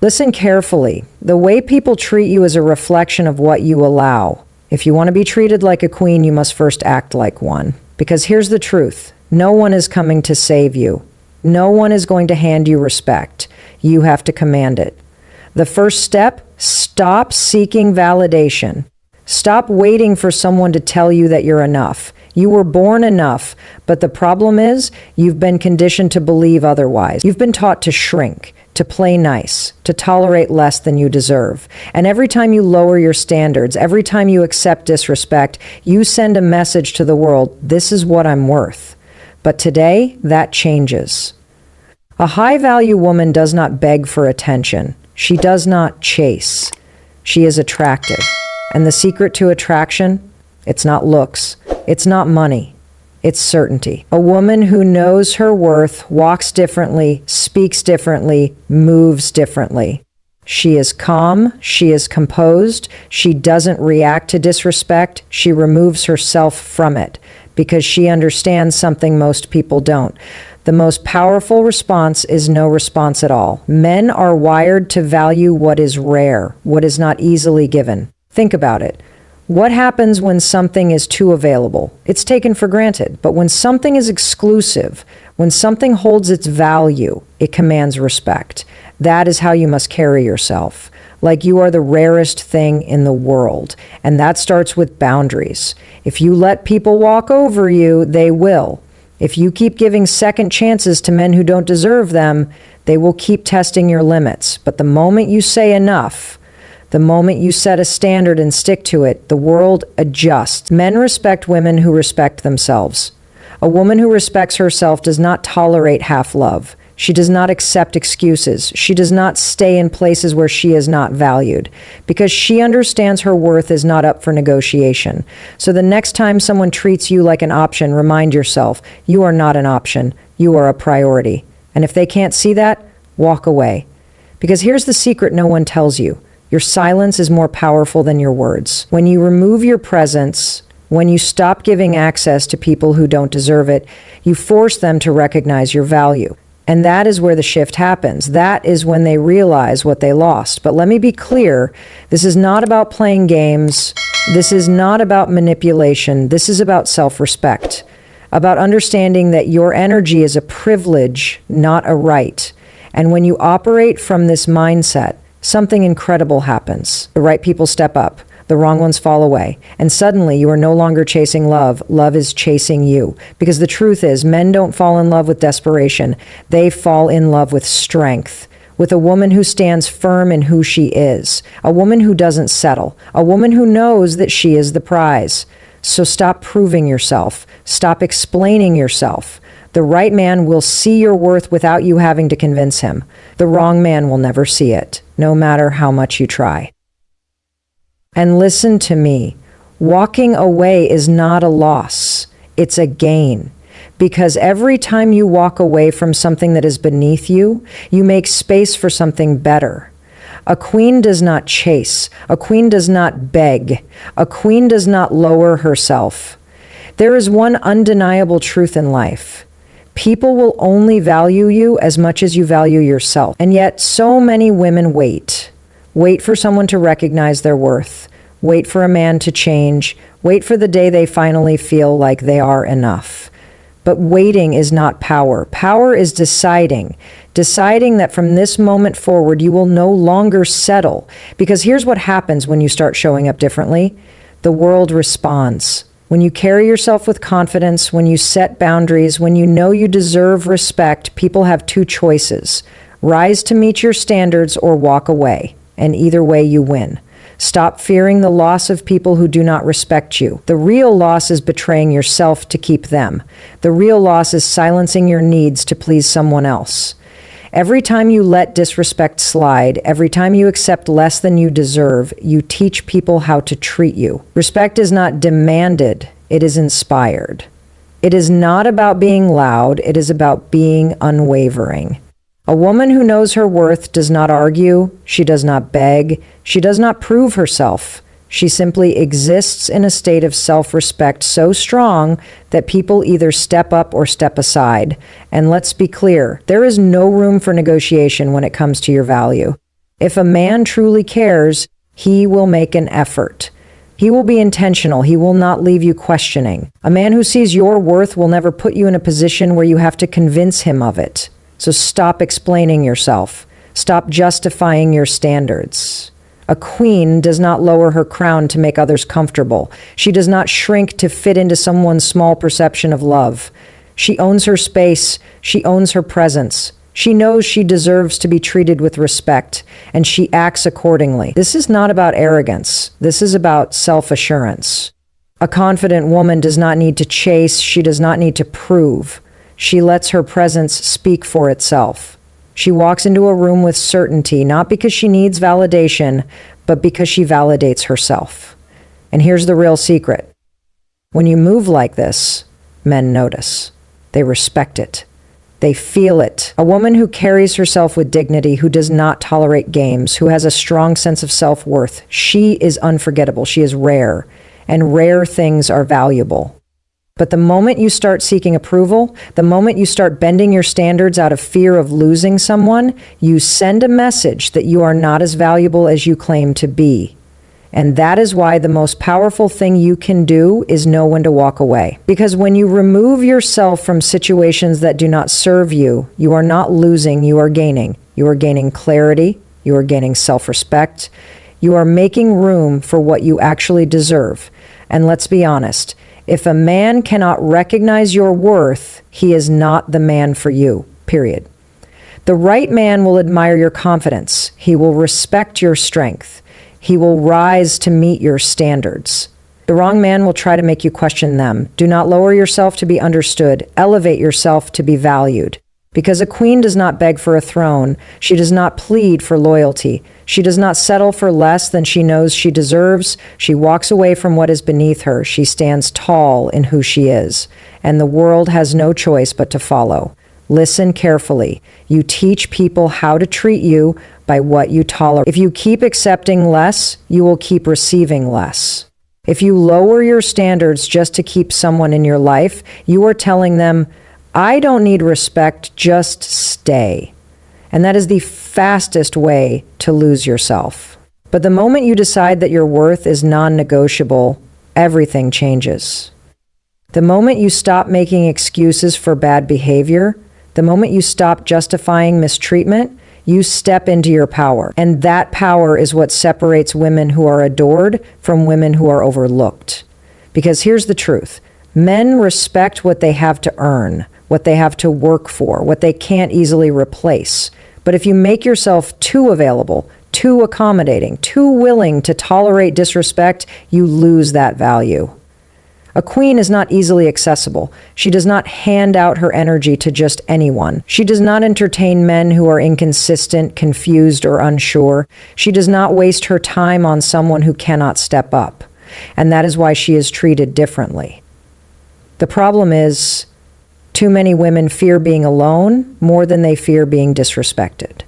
Listen carefully. The way people treat you is a reflection of what you allow. If you want to be treated like a queen, you must first act like one. Because here's the truth. No one is coming to save you. No one is going to hand you respect. You have to command it. The first step, stop seeking validation. Stop waiting for someone to tell you that you're enough. You were born enough, but the problem is you've been conditioned to believe otherwise. You've been taught to shrink, to play nice, to tolerate less than you deserve. And every time you lower your standards, every time you accept disrespect, you send a message to the world, this is what I'm worth. But today, that changes. A high-value woman does not beg for attention. She does not chase. She is attractive. And the secret to attraction? It's not looks. It's not money. It's certainty. A woman who knows her worth walks differently, speaks differently, moves differently. She is calm. She is composed. She doesn't react to disrespect. She removes herself from it because she understands something most people don't. The most powerful response is no response at all. Men are wired to value what is rare, what is not easily given. Think about it. What happens when something is too available? It's taken for granted. But when something is exclusive, when something holds its value, it commands respect. That is how you must carry yourself. Like you are the rarest thing in the world. And that starts with boundaries. If you let people walk over you, they will. If you keep giving second chances to men who don't deserve them, they will keep testing your limits. But the moment you say enough, the moment you set a standard and stick to it, the world adjusts. Men respect women who respect themselves. A woman who respects herself does not tolerate half-love. She does not accept excuses. She does not stay in places where she is not valued, because she understands her worth is not up for negotiation. So the next time someone treats you like an option, remind yourself, you are not an option. You are a priority. And if they can't see that, walk away. Because here's the secret no one tells you. Your silence is more powerful than your words. When you remove your presence, when you stop giving access to people who don't deserve it, you force them to recognize your value. And that is where the shift happens. That is when they realize what they lost. But let me be clear, this is not about playing games. This is not about manipulation. This is about self-respect, about understanding that your energy is a privilege, not a right. And when you operate from this mindset, something incredible happens. The right people step up. The wrong ones fall away. And suddenly you are no longer chasing love. Love is chasing you. Because the truth is, men don't fall in love with desperation. They fall in love with strength. With a woman who stands firm in who she is. A woman who doesn't settle. A woman who knows that she is the prize. So stop proving yourself. Stop explaining yourself. The right man will see your worth without you having to convince him. The wrong man will never see it, no matter how much you try. And listen to me, walking away is not a loss, it's a gain. Because every time you walk away from something that is beneath you, you make space for something better. A queen does not chase, a queen does not beg, a queen does not lower herself. There is one undeniable truth in life. People will only value you as much as you value yourself. And yet so many women wait for someone to recognize their worth, wait for a man to change, wait for the day they finally feel like they are enough. But waiting is not power. Power is deciding that from this moment forward you will no longer settle. Because here's what happens when you start showing up differently. The world responds. When you carry yourself with confidence, when you set boundaries, when you know you deserve respect, people have two choices. Rise to meet your standards or walk away. And either way you win. Stop fearing the loss of people who do not respect you. The real loss is betraying yourself to keep them. The real loss is silencing your needs to please someone else. Every time you let disrespect slide, every time you accept less than you deserve, you teach people how to treat you. Respect is not demanded, it is inspired. It is not about being loud, it is about being unwavering. A woman who knows her worth does not argue, she does not beg, she does not prove herself. She simply exists in a state of self-respect so strong that people either step up or step aside. And let's be clear, there is no room for negotiation when it comes to your value. If a man truly cares, he will make an effort. He will be intentional. He will not leave you questioning. A man who sees your worth will never put you in a position where you have to convince him of it. So stop explaining yourself. Stop justifying your standards. A queen does not lower her crown to make others comfortable. She does not shrink to fit into someone's small perception of love. She owns her space. She owns her presence. She knows she deserves to be treated with respect, and she acts accordingly. This is not about arrogance. This is about self-assurance. A confident woman does not need to chase. She does not need to prove. She lets her presence speak for itself. She walks into a room with certainty, not because she needs validation, but because she validates herself. And here's the real secret. When you move like this, men notice. They respect it. They feel it. A woman who carries herself with dignity, who does not tolerate games, who has a strong sense of self-worth, she is unforgettable. She is rare, and rare things are valuable. But the moment you start seeking approval, the moment you start bending your standards out of fear of losing someone, you send a message that you are not as valuable as you claim to be. And that is why the most powerful thing you can do is know when to walk away. Because when you remove yourself from situations that do not serve you, you are not losing, you are gaining. You are gaining clarity, you are gaining self-respect, you are making room for what you actually deserve. And let's be honest, if a man cannot recognize your worth, he is not the man for you, period. The right man will admire your confidence. He will respect your strength. He will rise to meet your standards. The wrong man will try to make you question them. Do not lower yourself to be understood. Elevate yourself to be valued. Because a queen does not beg for a throne. She does not plead for loyalty. She does not settle for less than she knows she deserves. She walks away from what is beneath her. She stands tall in who she is. And the world has no choice but to follow. Listen carefully. You teach people how to treat you by what you tolerate. If you keep accepting less, you will keep receiving less. If you lower your standards just to keep someone in your life, you are telling them, I don't need respect, just stay. And that is the fastest way to lose yourself. But the moment you decide that your worth is non-negotiable, everything changes. The moment you stop making excuses for bad behavior, the moment you stop justifying mistreatment, you step into your power. And that power is what separates women who are adored from women who are overlooked. Because here's the truth. Men respect what they have to earn, what they have to work for, what they can't easily replace. But if you make yourself too available, too accommodating, too willing to tolerate disrespect, you lose that value. A queen is not easily accessible. She does not hand out her energy to just anyone. She does not entertain men who are inconsistent, confused, or unsure. She does not waste her time on someone who cannot step up. And that is why she is treated differently. The problem is, too many women fear being alone more than they fear being disrespected.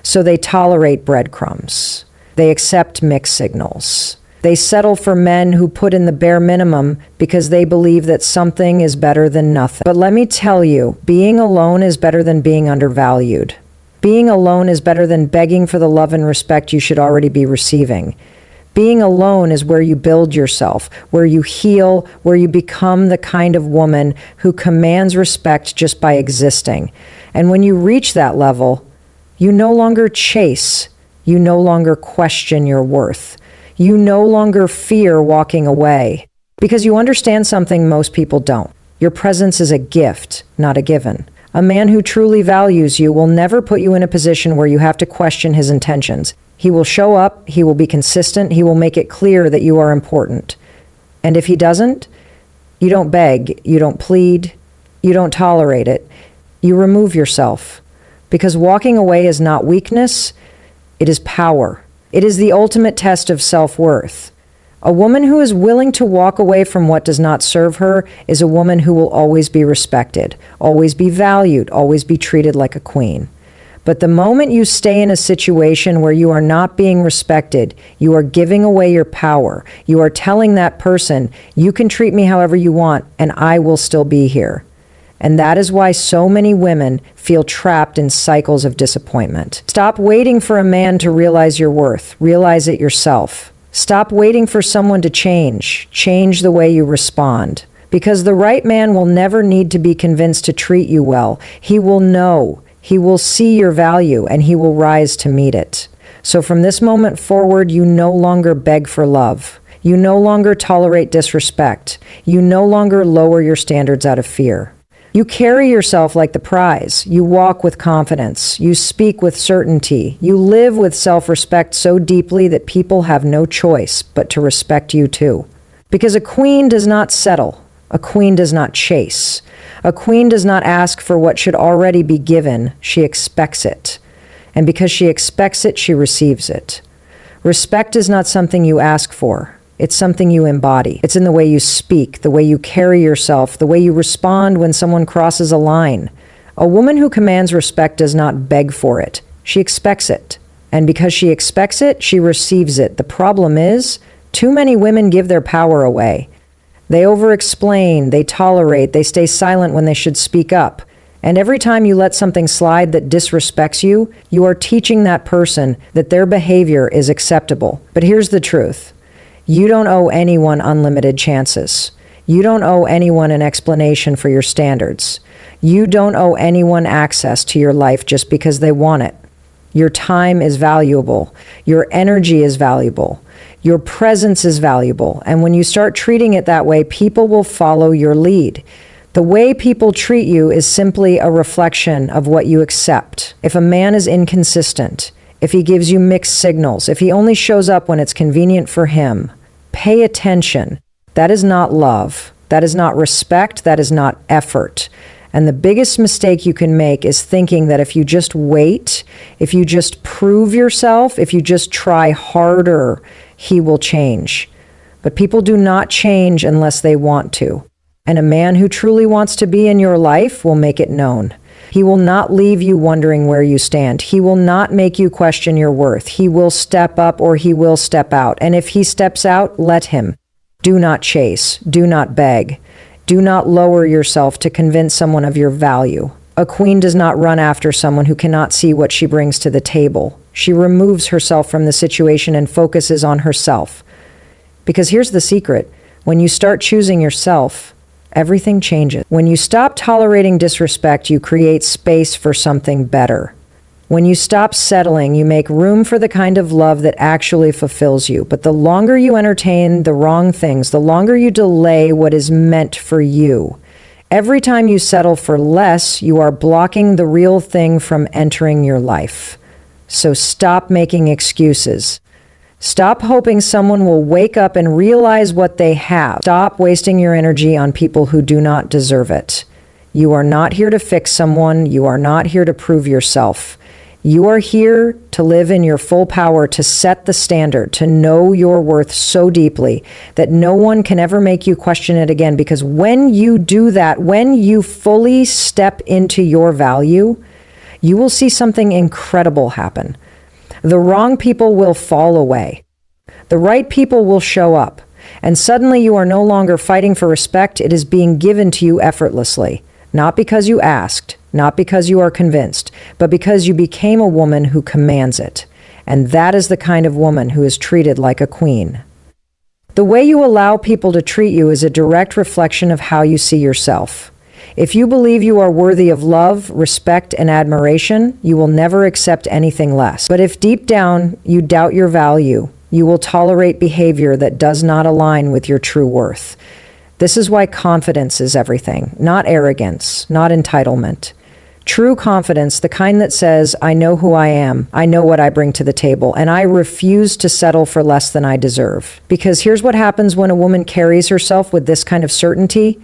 So they tolerate breadcrumbs. They accept mixed signals. They settle for men who put in the bare minimum because they believe that something is better than nothing. But let me tell you, being alone is better than being undervalued. Being alone is better than begging for the love and respect you should already be receiving. Being alone is where you build yourself, where you heal, where you become the kind of woman who commands respect just by existing. And when you reach that level, you no longer chase. You no longer question your worth. You no longer fear walking away because you understand something most people don't. Your presence is a gift, not a given. A man who truly values you will never put you in a position where you have to question his intentions. He will show up, he will be consistent, he will make it clear that you are important. And if he doesn't, you don't beg, you don't plead, you don't tolerate it. You remove yourself. Because walking away is not weakness, it is power. It is the ultimate test of self-worth. A woman who is willing to walk away from what does not serve her is a woman who will always be respected, always be valued, always be treated like a queen. But the moment you stay in a situation where you are not being respected, you are giving away your power. You are telling that person, you can treat me however you want, and I will still be here. And that is why so many women feel trapped in cycles of disappointment. Stop waiting for a man to realize your worth. Realize it yourself. Stop waiting for someone to change. Change the way you respond. Because the right man will never need to be convinced to treat you well. He will know. He will see your value, and he will rise to meet it. So from this moment forward, you no longer beg for love. You no longer tolerate disrespect. You no longer lower your standards out of fear. You carry yourself like the prize. You walk with confidence. You speak with certainty. You live with self-respect so deeply that people have no choice but to respect you too. Because a queen does not settle. A queen does not chase. A queen does not ask for what should already be given. She expects it. And because she expects it, she receives it. Respect is not something you ask for. It's something you embody. It's in the way you speak, the way you carry yourself, the way you respond when someone crosses a line. A woman who commands respect does not beg for it. She expects it. And because she expects it, she receives it. The problem is, too many women give their power away. They over-explain, they tolerate, they stay silent when they should speak up. And every time you let something slide that disrespects you, you are teaching that person that their behavior is acceptable. But here's the truth. You don't owe anyone unlimited chances. You don't owe anyone an explanation for your standards. You don't owe anyone access to your life just because they want it. Your time is valuable. Your energy is valuable. Your presence is valuable. And when you start treating it that way, people will follow your lead. The way people treat you is simply a reflection of what you accept. If a man is inconsistent, if he gives you mixed signals, if he only shows up when it's convenient for him, pay attention. That is not love. That is not respect. That is not effort. And the biggest mistake you can make is thinking that if you just wait, if you just prove yourself, if you just try harder, he will change. But people do not change unless they want to. And a man who truly wants to be in your life will make it known. He will not leave you wondering where you stand. He will not make you question your worth. He will step up or he will step out. And if he steps out, let him. Do not chase. Do not beg. Do not lower yourself to convince someone of your value. A queen does not run after someone who cannot see what she brings to the table. She removes herself from the situation and focuses on herself. Because here's the secret. When you start choosing yourself, everything changes. When you stop tolerating disrespect, you create space for something better. When you stop settling, you make room for the kind of love that actually fulfills you. But the longer you entertain the wrong things, the longer you delay what is meant for you. Every time you settle for less, you are blocking the real thing from entering your life. So stop making excuses. Stop hoping someone will wake up and realize what they have. Stop wasting your energy on people who do not deserve it. You are not here to fix someone. You are not here to prove yourself. You are here to live in your full power, to set the standard, to know your worth so deeply that no one can ever make you question it again. Because when you do that, when you fully step into your value, you will see something incredible happen. The wrong people will fall away. The right people will show up. And suddenly you are no longer fighting for respect. It is being given to you effortlessly. Not because you asked, not because you are convinced, but because you became a woman who commands it. And that is the kind of woman who is treated like a queen. The way you allow people to treat you is a direct reflection of how you see yourself. If you believe you are worthy of love, respect, and admiration, you will never accept anything less. But if deep down you doubt your value, you will tolerate behavior that does not align with your true worth. This is why confidence is everything, not arrogance, not entitlement. True confidence, the kind that says, I know who I am, I know what I bring to the table, and I refuse to settle for less than I deserve. Because here's what happens when a woman carries herself with this kind of certainty.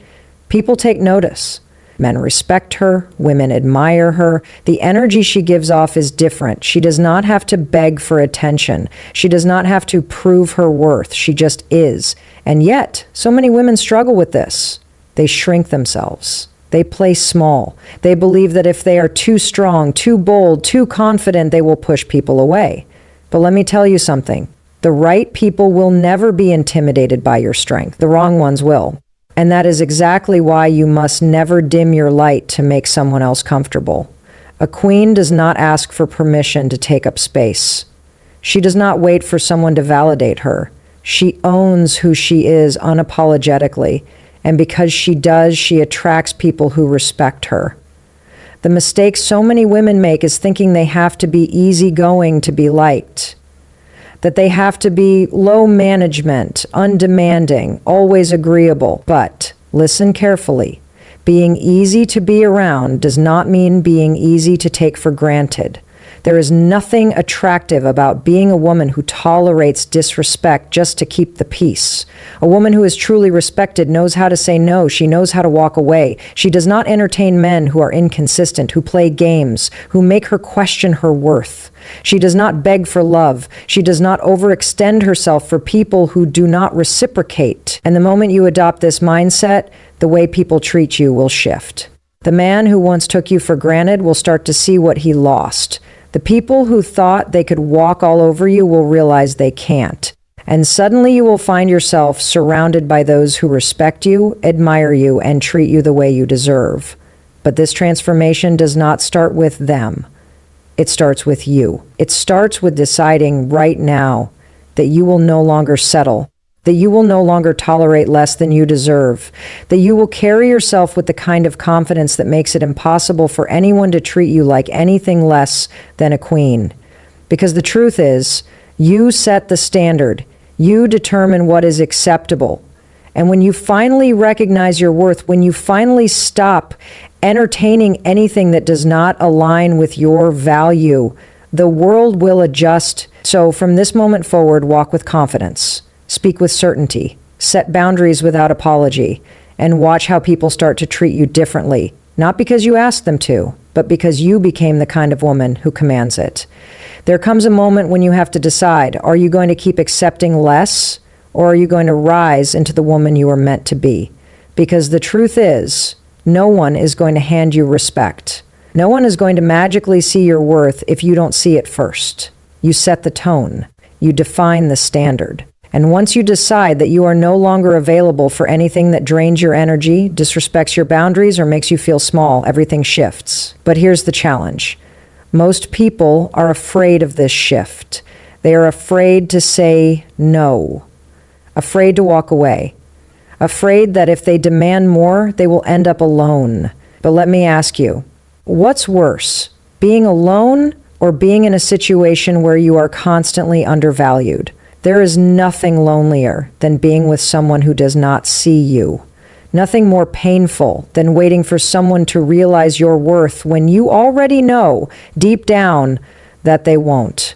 People take notice. Men respect her, women admire her. The energy she gives off is different. She does not have to beg for attention. She does not have to prove her worth. She just is. And yet, so many women struggle with this. They shrink themselves. They play small. They believe that if they are too strong, too bold, too confident, they will push people away. But let me tell you something. The right people will never be intimidated by your strength. The wrong ones will. And that is exactly why you must never dim your light to make someone else comfortable. A queen does not ask for permission to take up space. She does not wait for someone to validate her. She owns who she is unapologetically, and because she does, she attracts people who respect her. The mistake so many women make is thinking they have to be easygoing to be liked, that they have to be low management, undemanding, always agreeable. But listen carefully. Being easy to be around does not mean being easy to take for granted. There is nothing attractive about being a woman who tolerates disrespect just to keep the peace. A woman who is truly respected knows how to say no. She knows how to walk away. She does not entertain men who are inconsistent, who play games, who make her question her worth. She does not beg for love. She does not overextend herself for people who do not reciprocate. And the moment you adopt this mindset, the way people treat you will shift. The man who once took you for granted will start to see what he lost. The people who thought they could walk all over you will realize they can't. And suddenly you will find yourself surrounded by those who respect you, admire you, and treat you the way you deserve. But this transformation does not start with them. It starts with you. It starts with deciding right now that you will no longer settle, that you will no longer tolerate less than you deserve, that you will carry yourself with the kind of confidence that makes it impossible for anyone to treat you like anything less than a queen. Because the truth is, you set the standard. You determine what is acceptable. And when you finally recognize your worth, when you finally stop entertaining anything that does not align with your value, the world will adjust. So from this moment forward, walk with confidence. Speak with certainty, set boundaries without apology, and watch how people start to treat you differently, not because you asked them to, but because you became the kind of woman who commands it. There comes a moment when you have to decide, are you going to keep accepting less, or are you going to rise into the woman you are meant to be? Because the truth is, no one is going to hand you respect. No one is going to magically see your worth if you don't see it first. You set the tone. You define the standard. And once you decide that you are no longer available for anything that drains your energy, disrespects your boundaries, or makes you feel small, everything shifts. But here's the challenge. Most people are afraid of this shift. They are afraid to say no, afraid to walk away, afraid that if they demand more, they will end up alone. But let me ask you, what's worse, being alone or being in a situation where you are constantly undervalued? There is nothing lonelier than being with someone who does not see you. Nothing more painful than waiting for someone to realize your worth when you already know deep down that they won't.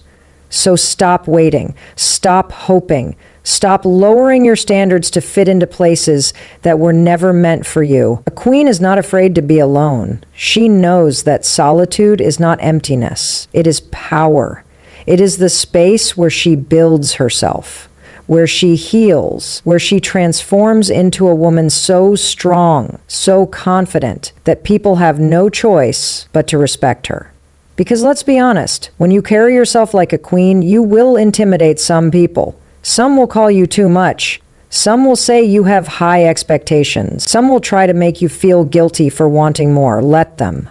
So stop waiting. Stop hoping. Stop lowering your standards to fit into places that were never meant for you. A queen is not afraid to be alone. She knows that solitude is not emptiness. It is power. It is the space where she builds herself, where she heals, where she transforms into a woman so strong, so confident, that people have no choice but to respect her. Because let's be honest, when you carry yourself like a queen, you will intimidate some people. Some will call you too much. Some will say you have high expectations. Some will try to make you feel guilty for wanting more. Let them.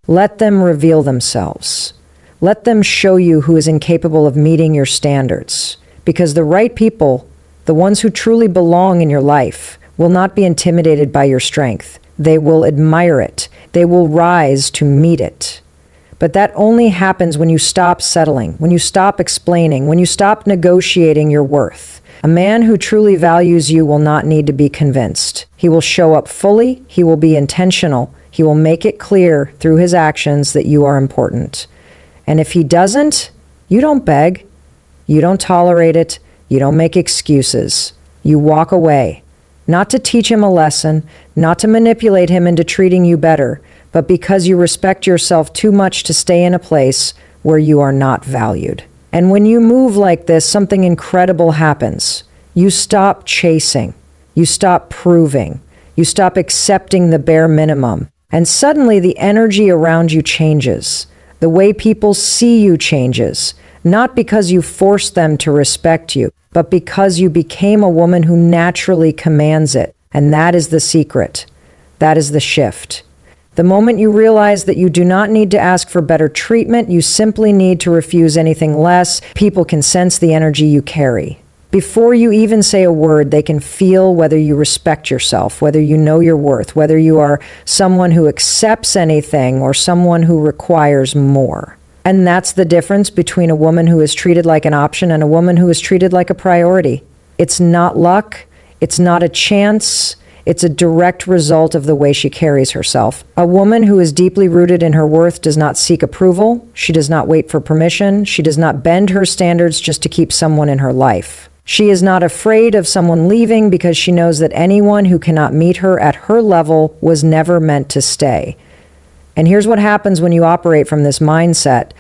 Let them reveal themselves. Let them show you who is incapable of meeting your standards. Because the right people, the ones who truly belong in your life, will not be intimidated by your strength. They will admire it. They will rise to meet it. But that only happens when you stop settling, when you stop explaining, when you stop negotiating your worth. A man who truly values you will not need to be convinced. He will show up fully. He will be intentional. He will make it clear through his actions that you are important. And if he doesn't, you don't beg, you don't tolerate it, you don't make excuses. You walk away, not to teach him a lesson, not to manipulate him into treating you better, but because you respect yourself too much to stay in a place where you are not valued. And when you move like this, something incredible happens. You stop chasing, you stop proving, you stop accepting the bare minimum, and suddenly the energy around you changes. The way people see you changes, not because you forced them to respect you, but because you became a woman who naturally commands it. And that is the secret. That is the shift. The moment you realize that you do not need to ask for better treatment, you simply need to refuse anything less, people can sense the energy you carry. Before you even say a word, they can feel whether you respect yourself, whether you know your worth, whether you are someone who accepts anything or someone who requires more. And that's the difference between a woman who is treated like an option and a woman who is treated like a priority. It's not luck. It's not a chance. It's a direct result of the way she carries herself. A woman who is deeply rooted in her worth does not seek approval. She does not wait for permission. She does not bend her standards just to keep someone in her life. She is not afraid of someone leaving because she knows that anyone who cannot meet her at her level was never meant to stay. And here's what happens when you operate from this mindset.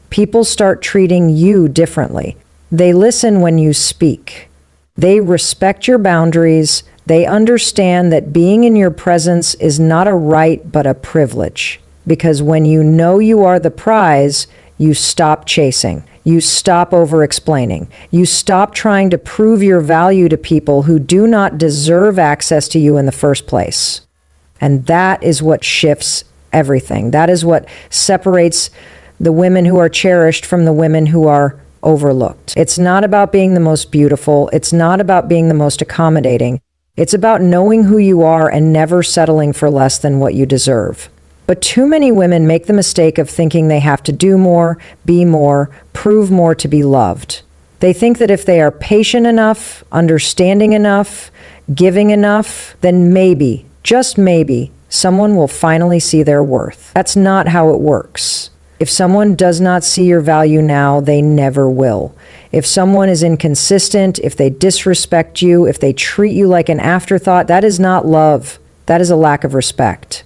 People start treating you differently. They listen when you speak. They respect your boundaries. They understand that being in your presence is not a right but a privilege. Because when you know you are the prize, you stop chasing. You stop over-explaining. You stop trying to prove your value to people who do not deserve access to you in the first place. And that is what shifts everything. That is what separates the women who are cherished from the women who are overlooked. It's not about being the most beautiful. It's not about being the most accommodating. It's about knowing who you are and never settling for less than what you deserve. But too many women make the mistake of thinking they have to do more, be more, prove more to be loved. They think that if they are patient enough, understanding enough, giving enough, then maybe, just maybe, someone will finally see their worth. That's not how it works. If someone does not see your value now, they never will. If someone is inconsistent, if they disrespect you, if they treat you like an afterthought, that is not love. That is a lack of respect.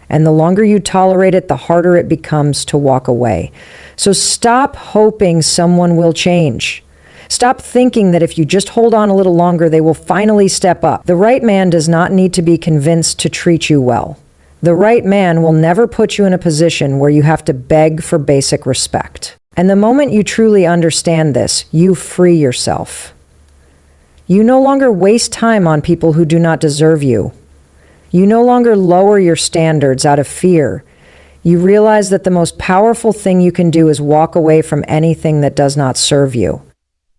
And the longer you tolerate it, the harder it becomes to walk away. So stop hoping someone will change. Stop thinking that if you just hold on a little longer, they will finally step up. The right man does not need to be convinced to treat you well. The right man will never put you in a position where you have to beg for basic respect. And the moment you truly understand this, you free yourself. You no longer waste time on people who do not deserve you. You no longer lower your standards out of fear. You realize that the most powerful thing you can do is walk away from anything that does not serve you.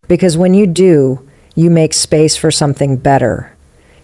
Because when you do, you make space for something better.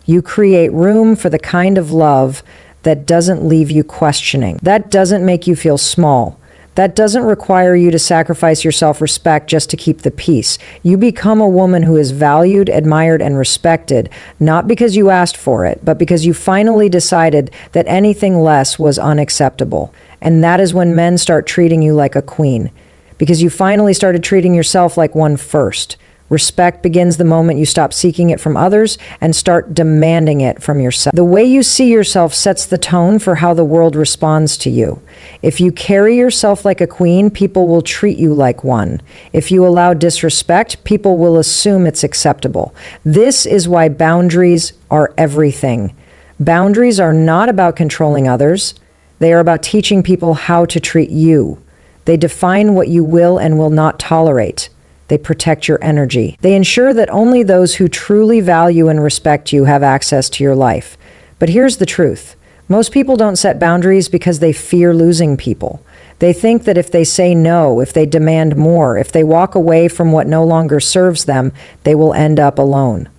You create room for the kind of love that doesn't leave you questioning. That doesn't make you feel small. That doesn't require you to sacrifice your self-respect just to keep the peace. You become a woman who is valued, admired, and respected, not because you asked for it, but because you finally decided that anything less was unacceptable. And that is when men start treating you like a queen, because you finally started treating yourself like one first. Respect begins the moment you stop seeking it from others and start demanding it from yourself. The way you see yourself sets the tone for how the world responds to you. If you carry yourself like a queen, people will treat you like one. If you allow disrespect, people will assume it's acceptable. This is why boundaries are everything. Boundaries are not about controlling others. They are about teaching people how to treat you. They define what you will and will not tolerate. They protect your energy. They ensure that only those who truly value and respect you have access to your life. But here's the truth. Most people don't set boundaries because they fear losing people. They think that if they say no, if they demand more, if they walk away from what no longer serves them, they will end up alone.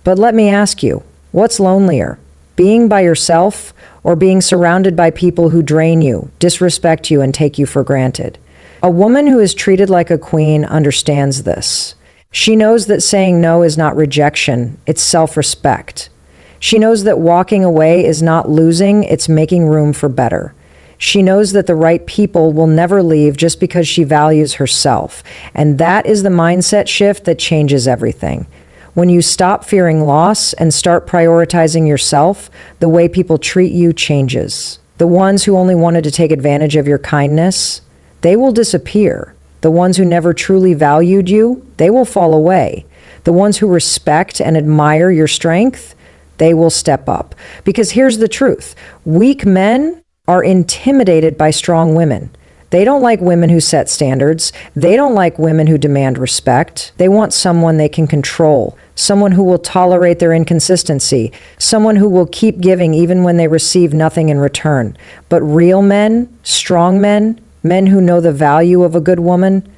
But let me ask you, what's lonelier? Being by yourself or being surrounded by people who drain you, disrespect you, and take you for granted? A woman who is treated like a queen understands this. She knows that saying no is not rejection, it's self-respect. She knows that walking away is not losing, it's making room for better. She knows that the right people will never leave just because she values herself. And that is the mindset shift that changes everything. When you stop fearing loss and start prioritizing yourself, the way people treat you changes. The ones who only wanted to take advantage of your kindness, they will disappear. The ones who never truly valued you, they will fall away. The ones who respect and admire your strength, they will step up. Because here's the truth. Weak men are intimidated by strong women. They don't like women who set standards. They don't like women who demand respect. They want someone they can control, someone who will tolerate their inconsistency, someone who will keep giving even when they receive nothing in return. But real men, strong men, men who know the value of a good woman,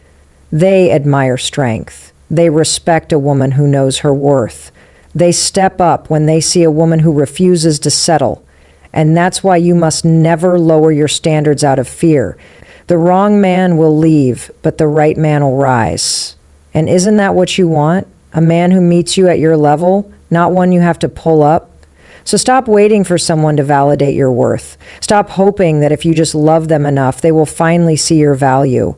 they admire strength. They respect a woman who knows her worth. They step up when they see a woman who refuses to settle. And that's why you must never lower your standards out of fear. The wrong man will leave, but the right man will rise. And isn't that what you want? A man who meets you at your level, not one you have to pull up? So stop waiting for someone to validate your worth. Stop hoping that if you just love them enough, they will finally see your value.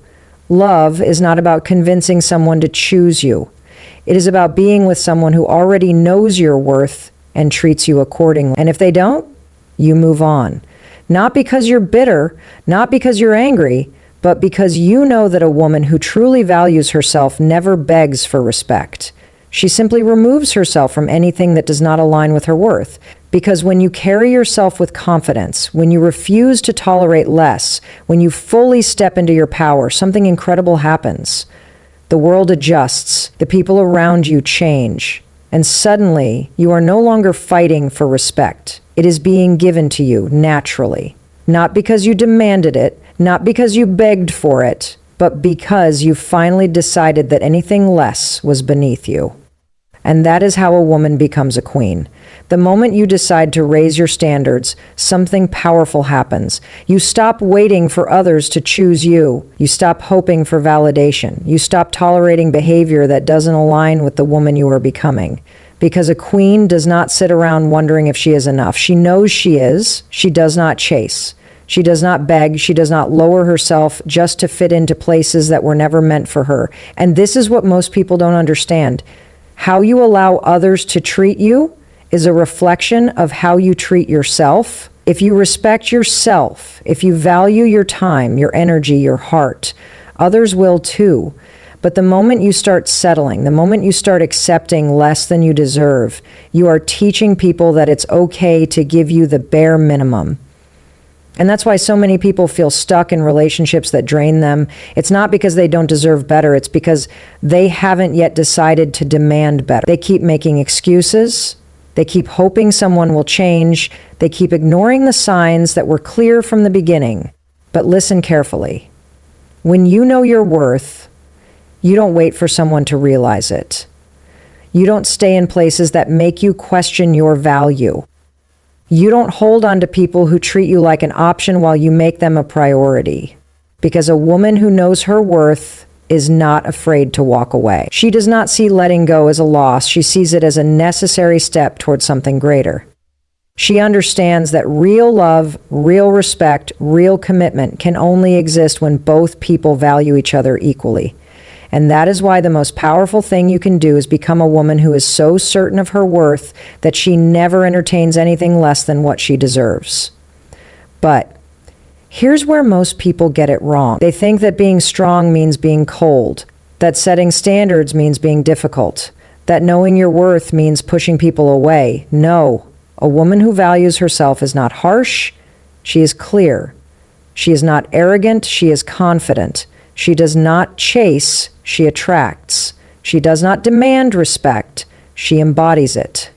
Love is not about convincing someone to choose you. It is about being with someone who already knows your worth and treats you accordingly. And if they don't, you move on. Not because you're bitter, not because you're angry, but because you know that a woman who truly values herself never begs for respect. She simply removes herself from anything that does not align with her worth. Because when you carry yourself with confidence, when you refuse to tolerate less, when you fully step into your power, something incredible happens. The world adjusts, the people around you change, and suddenly you are no longer fighting for respect. It is being given to you naturally. Not because you demanded it, not because you begged for it, but because you finally decided that anything less was beneath you. And that is how a woman becomes a queen. The moment you decide to raise your standards, something powerful happens. You stop waiting for others to choose you. You stop hoping for validation. You stop tolerating behavior that doesn't align with the woman you are becoming. Because a queen does not sit around wondering if she is enough. She knows she is. She does not chase. She does not beg. She does not lower herself just to fit into places that were never meant for her. And this is what most people don't understand. How you allow others to treat you is a reflection of how you treat yourself. If you respect yourself, if you value your time, your energy, your heart, others will too. But the moment you start settling, the moment you start accepting less than you deserve, you are teaching people that it's okay to give you the bare minimum. And that's why so many people feel stuck in relationships that drain them. It's not because they don't deserve better. It's because they haven't yet decided to demand better. They keep making excuses. They keep hoping someone will change. They keep ignoring the signs that were clear from the beginning. But listen carefully. When you know your worth, you don't wait for someone to realize it. You don't stay in places that make you question your value. You don't hold on to people who treat you like an option while you make them a priority. Because a woman who knows her worth is not afraid to walk away. She does not see letting go as a loss. She sees it as a necessary step towards something greater. She understands that real love, real respect, real commitment can only exist when both people value each other equally. And that is why the most powerful thing you can do is become a woman who is so certain of her worth that she never entertains anything less than what she deserves. But here's where most people get it wrong. They think that being strong means being cold, that setting standards means being difficult, that knowing your worth means pushing people away. No, a woman who values herself is not harsh, she is clear. She is not arrogant, she is confident. She does not chase, she attracts. She does not demand respect, she embodies it.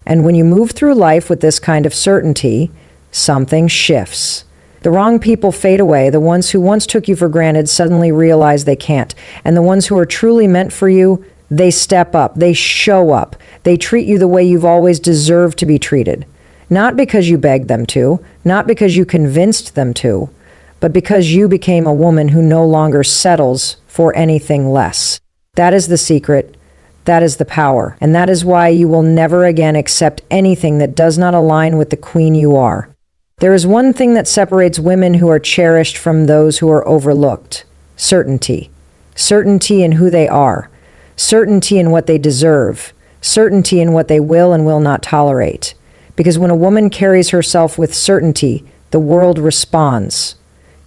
And when you move through life with this kind of certainty, something shifts. The wrong people fade away. The ones who once took you for granted suddenly realize they can't. And the ones who are truly meant for you, they step up, they show up. They treat you the way you've always deserved to be treated. Not because you begged them to, not because you convinced them to, but because you became a woman who no longer settles for anything less. That is the secret. That is the power. And that is why you will never again accept anything that does not align with the queen you are. There is one thing that separates women who are cherished from those who are overlooked. Certainty. Certainty in who they are. Certainty in what they deserve. Certainty in what they will and will not tolerate. Because when a woman carries herself with certainty, the world responds.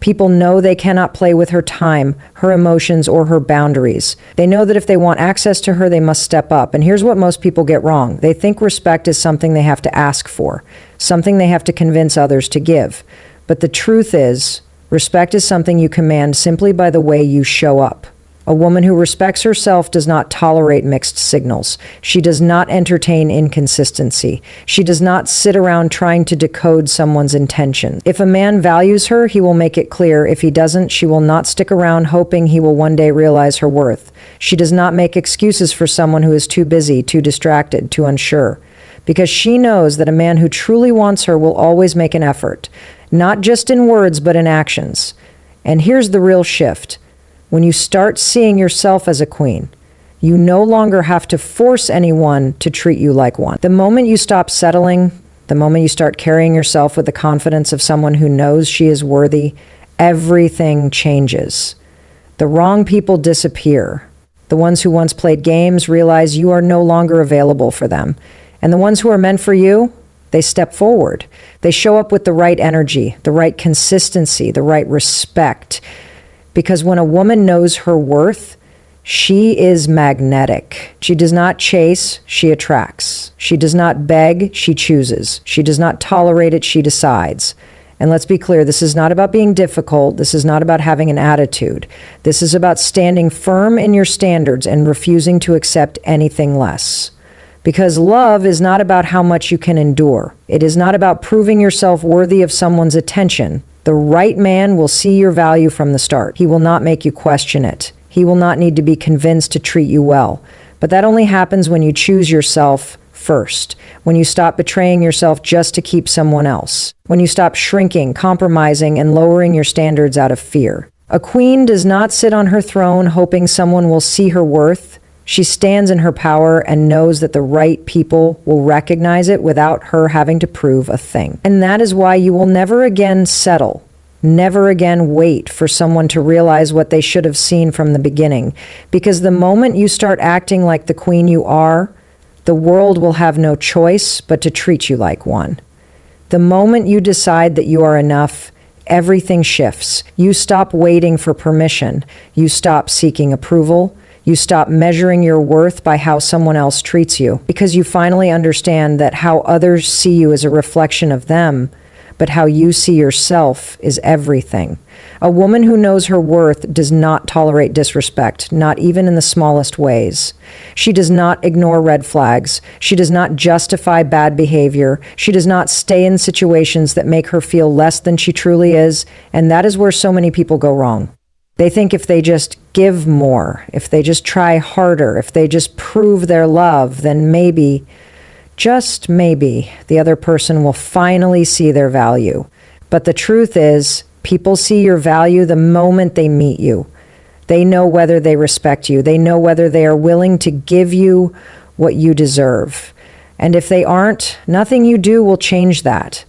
People know they cannot play with her time, her emotions, or her boundaries. They know that if they want access to her, they must step up. And here's what most people get wrong. They think respect is something they have to ask for, something they have to convince others to give. But the truth is, Respect is something you command simply by the way you show up. A woman who respects herself does not tolerate mixed signals. She does not entertain inconsistency. She does not sit around trying to decode someone's intention. If a man values her, he will make it clear. If he doesn't, she will not stick around hoping he will one day realize her worth. She does not make excuses for someone who is too busy, too distracted, too unsure. Because she knows that a man who truly wants her will always make an effort, not just in words, but in actions. And here's the real shift. When you start seeing yourself as a queen, you no longer have to force anyone to treat you like one. The moment you stop settling, the moment you start carrying yourself with the confidence of someone who knows she is worthy, everything changes. The wrong people disappear. The ones who once played games realize you are no longer available for them. And the ones who are meant for you, they step forward. They show up with the right energy, the right consistency, the right respect. Because when a woman knows her worth, she is magnetic. She does not chase, she attracts. She does not beg, she chooses. She does not tolerate it, she decides. And let's be clear, this is not about being difficult. This is not about having an attitude. This is about standing firm in your standards and refusing to accept anything less. Because love is not about how much you can endure. It is not about proving yourself worthy of someone's attention. The right man will see your value from the start. He will not make you question it. He will not need to be convinced to treat you well. But that only happens when you choose yourself first, when you stop betraying yourself just to keep someone else, when you stop shrinking, compromising, and lowering your standards out of fear. A queen does not sit on her throne hoping someone will see her worth. She stands in her power and knows that the right people will recognize it without her having to prove a thing. And that is why you will never again settle, never again wait for someone to realize what they should have seen from the beginning. Because the moment you start acting like the queen you are, the world will have no choice but to treat you like one. The moment you decide that you are enough, everything shifts. You stop waiting for permission. You stop seeking approval. You stop measuring your worth by how someone else treats you, because you finally understand that how others see you is a reflection of them, but how you see yourself is everything. A woman who knows her worth does not tolerate disrespect, not even in the smallest ways. She does not ignore red flags. She does not justify bad behavior. She does not stay in situations that make her feel less than she truly is, and that is where so many people go wrong. They think if they just give more, if they just try harder, if they just prove their love, then maybe, just maybe, the other person will finally see their value. But the truth is, people see your value the moment they meet you. They know whether they respect you. They know whether they are willing to give you what you deserve. And if they aren't, nothing you do will change that.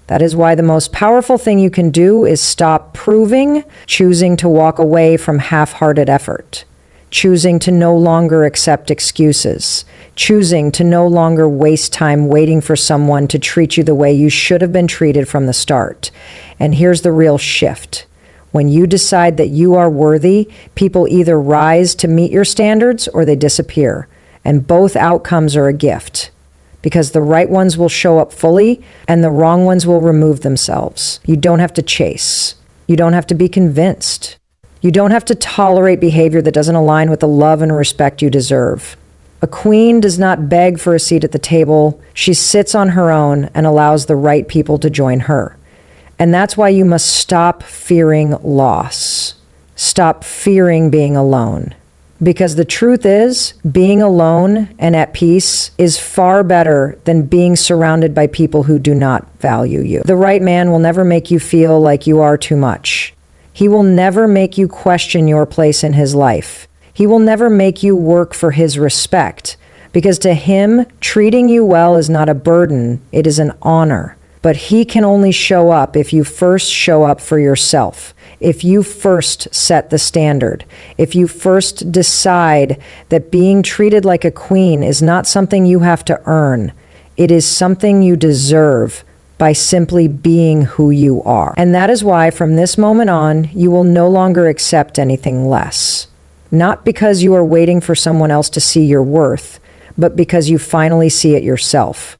That is why the most powerful thing you can do is stop proving, choosing to walk away from half-hearted effort, choosing to no longer accept excuses, choosing to no longer waste time waiting for someone to treat you the way you should have been treated from the start. And here's the real shift. When you decide that you are worthy, people either rise to meet your standards or they disappear. And both outcomes are a gift. Because the right ones will show up fully and the wrong ones will remove themselves. You don't have to chase. You don't have to be convinced. You don't have to tolerate behavior that doesn't align with the love and respect you deserve. A queen does not beg for a seat at the table. She sits on her own and allows the right people to join her. And that's why you must stop fearing loss. Stop fearing being alone. Because the truth is, being alone and at peace is far better than being surrounded by people who do not value you. The right man will never make you feel like you are too much. He will never make you question your place in his life. He will never make you work for his respect. Because to him, treating you well is not a burden, it is an honor. But he can only show up if you first show up for yourself. If you first set the standard, if you first decide that being treated like a queen is not something you have to earn, it is something you deserve by simply being who you are. And that is why from this moment on, you will no longer accept anything less. Not because you are waiting for someone else to see your worth, but because you finally see it yourself.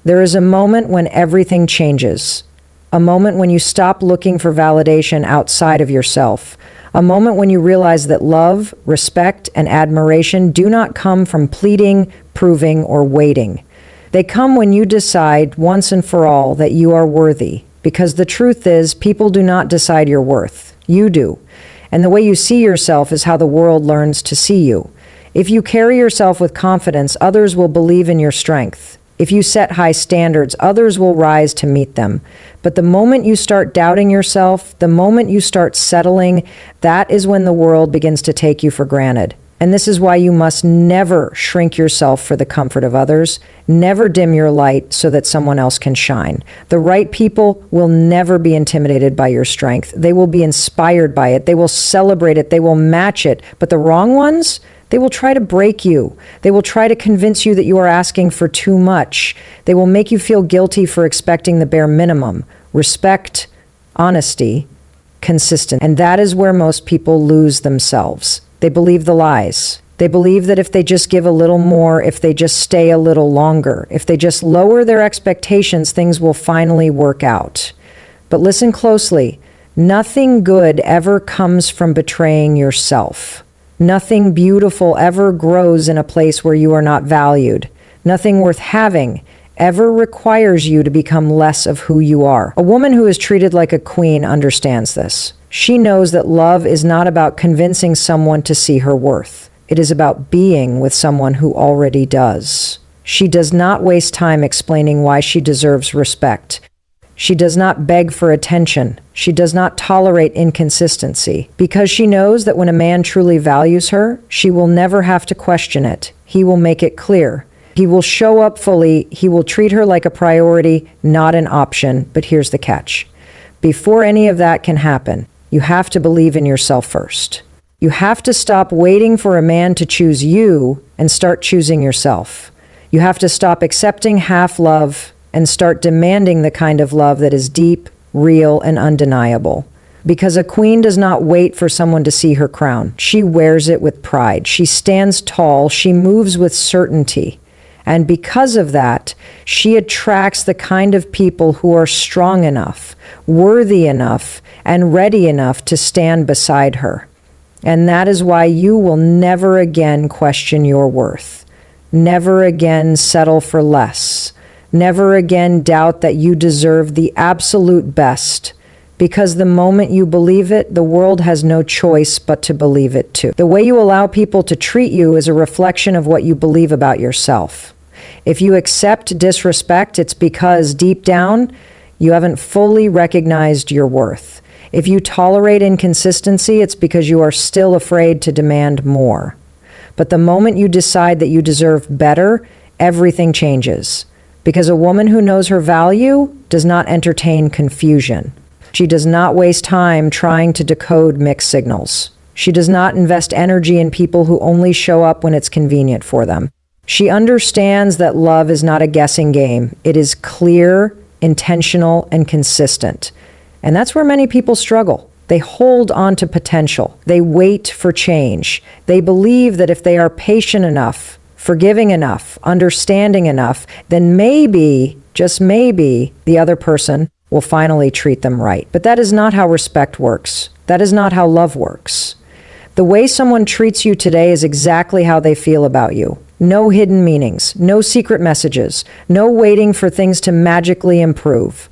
There is a moment when everything changes. a moment when you stop looking for validation outside of yourself, a moment when you realize that love, respect, and admiration do not come from pleading, proving, or waiting. They come when you decide once and for all that you are worthy, because the truth is, people do not decide your worth. You do. And the way you see yourself is how the world learns to see you. If you carry yourself with confidence, others will believe in your strength. If you set high standards, others will rise to meet them. But the moment you start doubting yourself, the moment you start settling, that is when the world begins to take you for granted. And this is why you must never shrink yourself for the comfort of others. Never dim your light so that someone else can shine. The right people will never be intimidated by your strength. They will be inspired by it. They will celebrate it. They will match it. But the wrong ones, they will try to break you. They will try to convince you that you are asking for too much. They will make you feel guilty for expecting the bare minimum. Respect, honesty, consistency. And that is where most people lose themselves. They believe the lies. They believe that if they just give a little more, if they just stay a little longer, if they just lower their expectations, things will finally work out. But listen closely. Nothing good ever comes from betraying yourself. Nothing beautiful ever grows in a place where you are not valued. Nothing worth having ever requires you to become less of who you are. A woman who is treated like a queen understands this. She knows that love is not about convincing someone to see her worth. It is about being with someone who already does. She does not waste time explaining why she deserves respect. She does not beg for attention. She does not tolerate inconsistency, because she knows that when a man truly values her, she will never have to question it. He will make it clear. He will show up fully. He will treat her like a priority, not an option. But here's the catch. Before any of that can happen, you have to believe in yourself first. You have to stop waiting for a man to choose you and start choosing yourself. You have to stop accepting half love and start demanding the kind of love that is deep, real, and undeniable. Because a queen does not wait for someone to see her crown. She wears it with pride. She stands tall. She moves with certainty. And because of that, she attracts the kind of people who are strong enough, worthy enough, and ready enough to stand beside her. And that is why you will never again question your worth. Never again settle for less. Never again doubt that you deserve the absolute best, because the moment you believe it, the world has no choice but to believe it too. The way you allow people to treat you is a reflection of what you believe about yourself. If you accept disrespect, it's because deep down, you haven't fully recognized your worth. If you tolerate inconsistency, it's because you are still afraid to demand more. But the moment you decide that you deserve better, everything changes. Because a woman who knows her value does not entertain confusion. She does not waste time trying to decode mixed signals. She does not invest energy in people who only show up when it's convenient for them. She understands that love is not a guessing game. It is clear, intentional, and consistent. And that's where many people struggle. They hold on to potential. They wait for change. They believe that if they are patient enough, forgiving enough, understanding enough, then maybe, just maybe, the other person will finally treat them right. But that is not how respect works. That is not how love works. The way someone treats you today is exactly how they feel about you. No hidden meanings, no secret messages, no waiting for things to magically improve.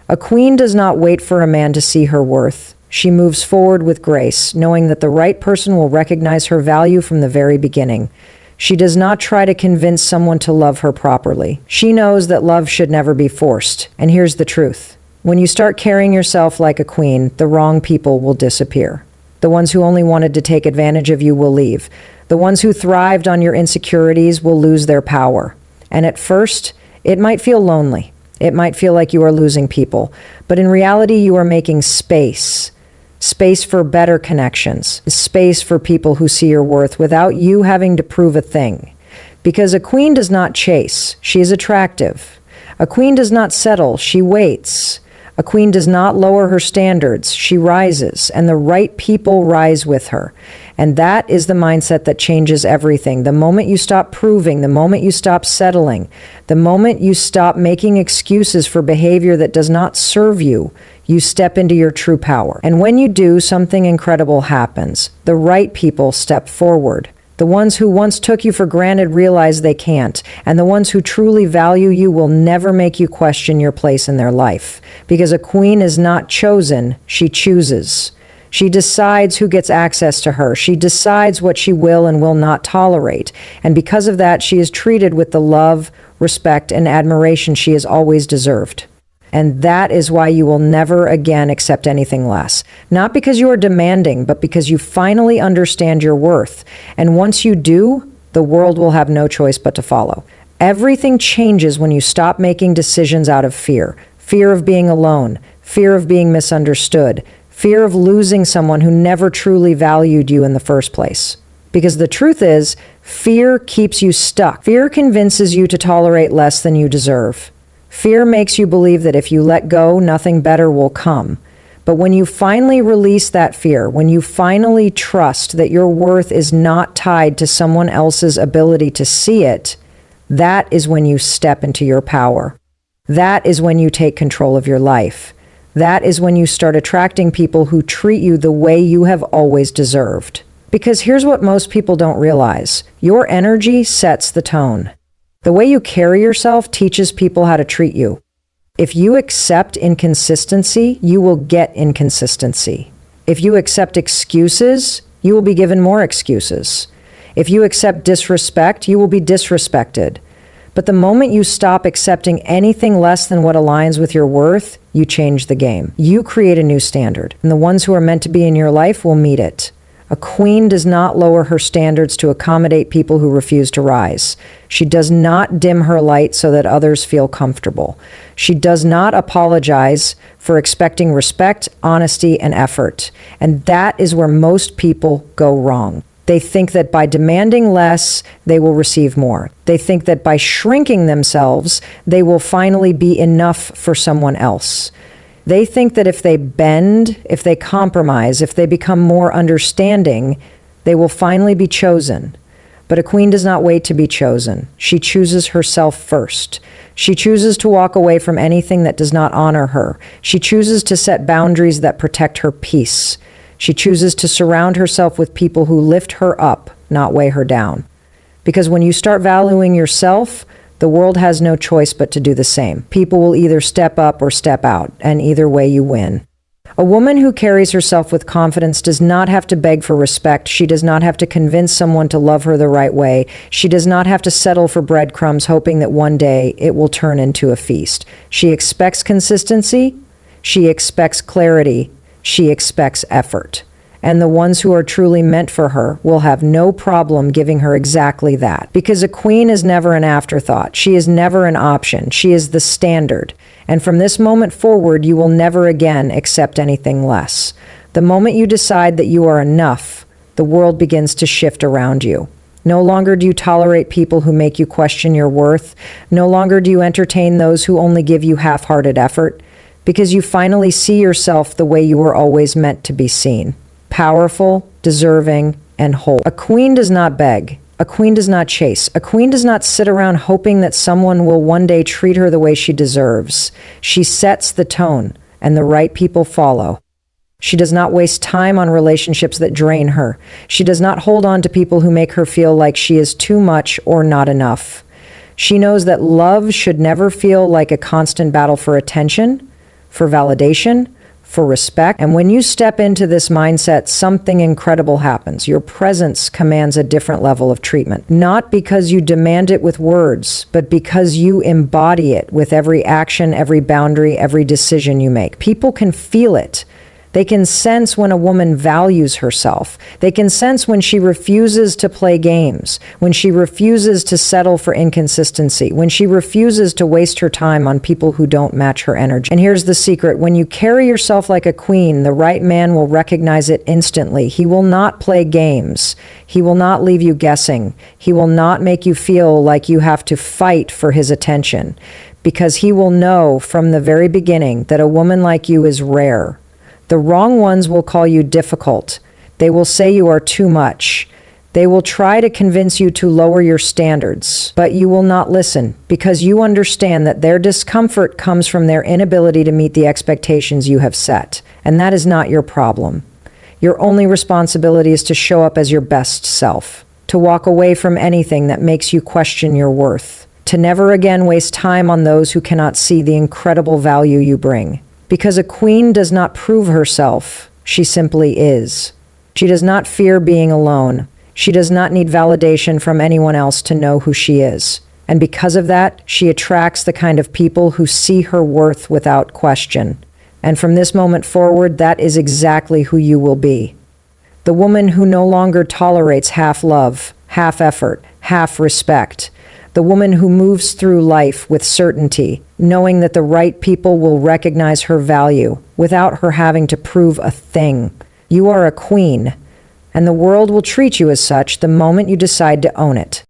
A queen does not wait for a man to see her worth. She moves forward with grace, knowing that the right person will recognize her value from the very beginning. She does not try to convince someone to love her properly. She knows that love should never be forced. And here's the truth. When you start carrying yourself like a queen, the wrong people will disappear. The ones who only wanted to take advantage of you will leave. The ones who thrived on your insecurities will lose their power. And at first, it might feel lonely. It might feel like you are losing people. But in reality, you are making space. Space for better connections, space for people who see your worth without you having to prove a thing. Because a queen does not chase, she is attractive. A queen does not settle, she waits. A queen does not lower her standards, she rises, and the right people rise with her. And that is the mindset that changes everything. The moment you stop proving, the moment you stop settling, the moment you stop making excuses for behavior that does not serve you, you step into your true power. And when you do, something incredible happens. The right people step forward. The ones who once took you for granted realize they can't, and the ones who truly value you will never make you question your place in their life. Because a queen is not chosen, she chooses. She decides who gets access to her. She decides what she will and will not tolerate. And because of that, she is treated with the love, respect, and admiration she has always deserved. And that is why you will never again accept anything less. Not because you are demanding, but because you finally understand your worth. And once you do, the world will have no choice but to follow. Everything changes when you stop making decisions out of fear. Fear of being alone, fear of being misunderstood, fear of losing someone who never truly valued you in the first place. Because the truth is, fear keeps you stuck. Fear convinces you to tolerate less than you deserve. Fear makes you believe that if you let go, nothing better will come. But when you finally release that fear, when you finally trust that your worth is not tied to someone else's ability to see it, that is when you step into your power. That is when you take control of your life. That is when you start attracting people who treat you the way you have always deserved. Because here's what most people don't realize. Your energy sets the tone. The way you carry yourself teaches people how to treat you. If you accept inconsistency, you will get inconsistency. If you accept excuses, you will be given more excuses. If you accept disrespect, you will be disrespected. But the moment you stop accepting anything less than what aligns with your worth, you change the game. You create a new standard, and the ones who are meant to be in your life will meet it. A queen does not lower her standards to accommodate people who refuse to rise. She does not dim her light so that others feel comfortable. She does not apologize for expecting respect, honesty, and effort. And that is where most people go wrong. They think that by demanding less, they will receive more. They think that by shrinking themselves, they will finally be enough for someone else. They think that if they bend, if they compromise, if they become more understanding, they will finally be chosen. But a queen does not wait to be chosen. She chooses herself first. She chooses to walk away from anything that does not honor her. She chooses to set boundaries that protect her peace. She chooses to surround herself with people who lift her up, not weigh her down. Because when you start valuing yourself, the world has no choice but to do the same. People will either step up or step out, and either way you win. A woman who carries herself with confidence does not have to beg for respect. She does not have to convince someone to love her the right way. She does not have to settle for breadcrumbs, hoping that one day it will turn into a feast. She expects consistency. She expects clarity. She expects effort. And the ones who are truly meant for her will have no problem giving her exactly that. Because a queen is never an afterthought. She is never an option. She is the standard. And from this moment forward, you will never again accept anything less. The moment you decide that you are enough, the world begins to shift around you. No longer do you tolerate people who make you question your worth. No longer do you entertain those who only give you half-hearted effort. Because you finally see yourself the way you were always meant to be seen. Powerful, deserving, and whole. A queen does not beg. A queen does not chase. A queen does not sit around hoping that someone will one day treat her the way she deserves. She sets the tone, and the right people follow. She does not waste time on relationships that drain her. She does not hold on to people who make her feel like she is too much or not enough. She knows that love should never feel like a constant battle for attention, for validation, for respect. And when you step into this mindset, something incredible happens. Your presence commands a different level of treatment. Not because you demand it with words, but because you embody it with every action, every boundary, every decision you make. People can feel it. They can sense when a woman values herself. They can sense when she refuses to play games, when she refuses to settle for inconsistency, when she refuses to waste her time on people who don't match her energy. And here's the secret. When you carry yourself like a queen, the right man will recognize it instantly. He will not play games. He will not leave you guessing. He will not make you feel like you have to fight for his attention, because he will know from the very beginning that a woman like you is rare. The wrong ones will call you difficult. They will say you are too much. They will try to convince you to lower your standards, but you will not listen because you understand that their discomfort comes from their inability to meet the expectations you have set, and that is not your problem. Your only responsibility is to show up as your best self, to walk away from anything that makes you question your worth, to never again waste time on those who cannot see the incredible value you bring. Because a queen does not prove herself, she simply is. She does not fear being alone. She does not need validation from anyone else to know who she is. And because of that, she attracts the kind of people who see her worth without question. And from this moment forward, that is exactly who you will be. The woman who no longer tolerates half love, half effort, half respect. The woman who moves through life with certainty, knowing that the right people will recognize her value without her having to prove a thing. You are a queen, and the world will treat you as such the moment you decide to own it.